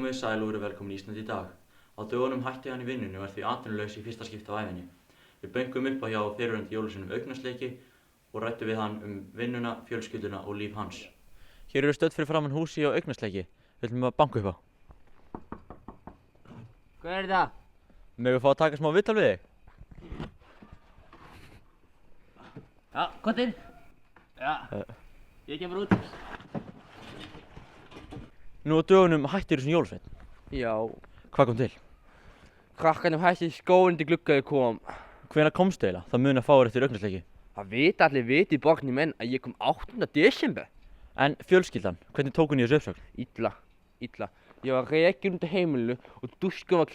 Komið sæl og verið velkomin í Ísland í dag. Á dögunum hætti hann í vinnunni og því atvinnulaus í fyrsta skipti á ævinni. Við böngum upp á hjá fyrrverandi jólasveinum Augnarsleiki og ræddum við hann vinnuna, fjölskylduna og líf hans. Hér eru stödd fyrir framan húsi á Augnarsleiki. Við ætlum að banka upp á. Hvað það? Megum við fá að taka smá viðtal við þig? Já, hvað er? Já, ég kemur út. Nú á dögunum hættir sem jólasveinn. Já, Hvað kom til? krakkarnir hætti skóinn til gluggaði kom. Hvenær komstu eiginlega? Það muna fáir eftir Augnarsleiki. Það vita allir í borginni menn að ég kom 8. desember. En fjölskyldan, hvernig tók hún í þessu uppsögn? Illa. Ég var rekinn út á heimilinu og dúskuðum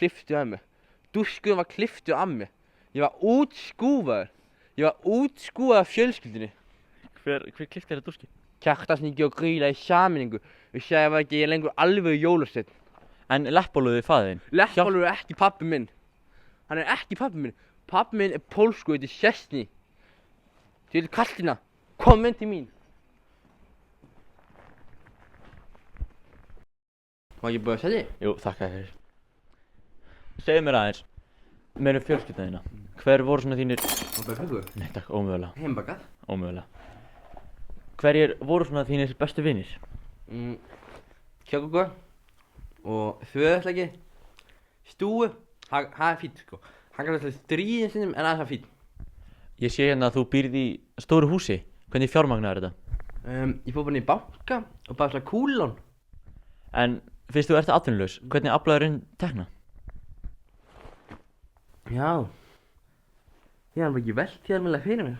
var klipptur af mér. Ég var útskúfaður. Af fjölskyldunni. Hver klippti þér að dúski? Kjartansníki og Grýla í sameiningu. Við sagði að ég er lengur alveg jólasveinn. En Leppalúði faðir þinn? Leppalúði er ekki pabbi minn. Hann er ekki pabbi minn. Pabbi minn er pólsku, þetta er Sjestni. Til Karlina, kom inn til mín. Má ég búið að segja þig? Jú, þakka þér. Segðu mér aðeins, meira fjölskyldan þína. Hver voru svona þínir... Hugur? Nei takk, ómögulega. Heimbakað? Ómögulega. Hverjir voru svona þínir bestu vinir? Kjökugur og Föðursleiki. Stúi, hann er fínn sko. Hann kann alltaf stríðin sinnum en aðeins fínn. Ég sé hérna að þú býrð í stóru húsi. Hvernig fjármagnar þetta? Ég fór bara inn í banka og bara svona kúlón. En fyrst þú ert atvinnulaus, hvernig aflaður tekna? Já, ég hann bara ekki velt hér meðlega fyrir mér.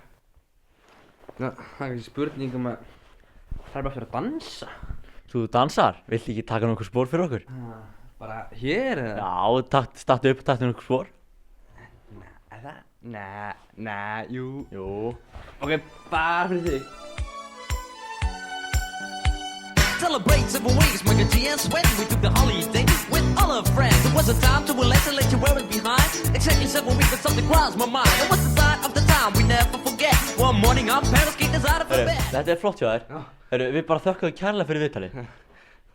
Það er kannski spurning að það er bara fyrir að dansa. Þú dansar, viltu ekki taka nokkuð spór fyrir okkur? Bara hér eða? Já, stattu upp og taktu nokkuð spór. Er það? Nei, jú. Ok, bara fyrir þig. Celebrate several ways, my good and sweat. We took the holiday with all our friends. It was a time to relax and let you wear it behind. Exactly 7 weeks, but something crossed my mind. It was the sign of the time we never forget. One morning our parents kicked us out of the bed. Þetta er flott hjá þér. Við bara þökkum þér kærlega fyrir viðtalið.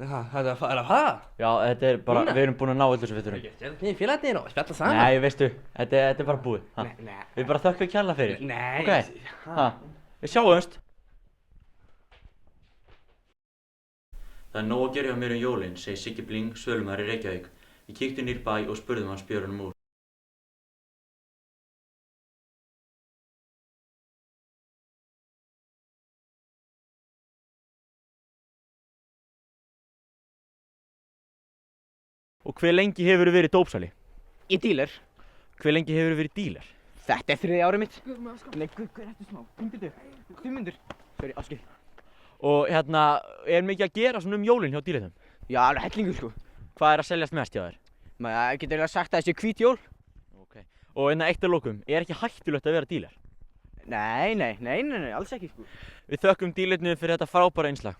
Er það? Já, þetta er bara, við erum búin að ná öllu þessu viðtölum. Þið félagarnir og spjalla saman. Nei, veistu, þetta er bara búið. Nei. Við bara þökkum þér kærlega fyrir. Nei. Ok, við sjáumst. Það er nóg að gera hjá mér jólin, segir Siggi Bling, sölumæður í Reykjavík. Við kíktum nýr bæ og spurðum hann spjörunum úr. Og hve lengi hefur verið dópsali? Ég díler. Hve lengi hefur verið díler? Þetta er 3. árið mitt. Nei, hvað er þetta smá? 500. Sorry, afskil. Og hérna, er mikið að gera svona jólin hjá dílerðum? Já, alveg hellingur sko. Hvað er að seljast mest hjá þér? Maður getur eiginlega sagt að þessi hvít jól. Ok. Og hérna eitt að lokum, er ekki hættulegt að vera díler? Nei, alls ekki sko. Við þökkum dílernum fyrir þetta frábæra innslag.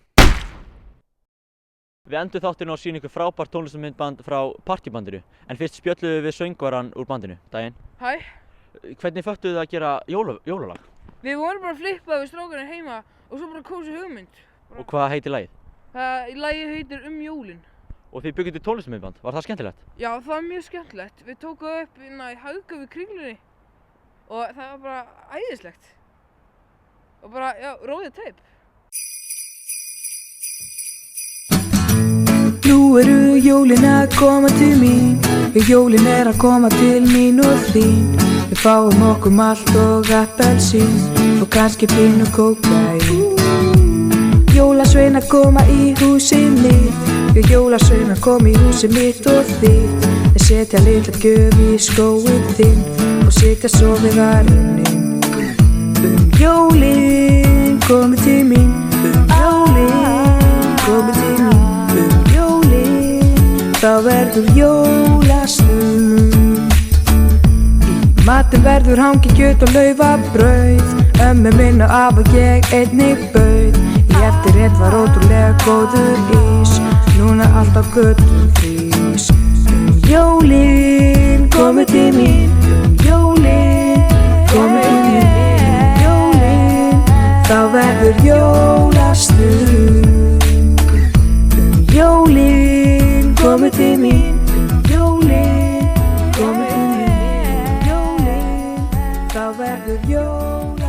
Við endum þáttinn á að sýna ykkur frábært tónlistarmyndband frá partybandinu. En fyrst spjölluðum við söngvarann úr bandinu. Daginn. Hæ, Hvernig föttuðu þið að gera jólalag? við vorum bara að flippa við strákarnir heima og svo bara kósi hugmynd. Og hvað heitir lagið? Lagið heitir jólin. Og þið byggðu til tónlistarmyndband, var það skemmtilegt? Já, það var mjög skemmtilegt. Við tókum upp í Hauggafi Kringlunni og það var bara æðislegt. Og bara, já, róðið teip. Nú eru jólin að koma til mín. Jólin er að koma til mín og þín. Við fáum okkur malt og appelsín og kannski pínu kókaín. Jólasveinar koma í húsið mitt. Jólasveinar koma í húsið mitt og þitt. Þeir setja litla gjöf í skóinn þinn og sitja svo við arninn. Jólin komið til mín. Jólin komið til mín. Þá verður jólastund. Í matinn verður hangi kjöt og laufabrauð. Ömmu minna af og ég einnig bauð. Í eftirrétt var ótrúlega góður ís. Núna allt á götum frís. Jólin komið til mín. Jólin komið til mín. Jólin, þá verður jólastund. Jólin komið til til mín jólin, komin til mín jólin, þá verður jól.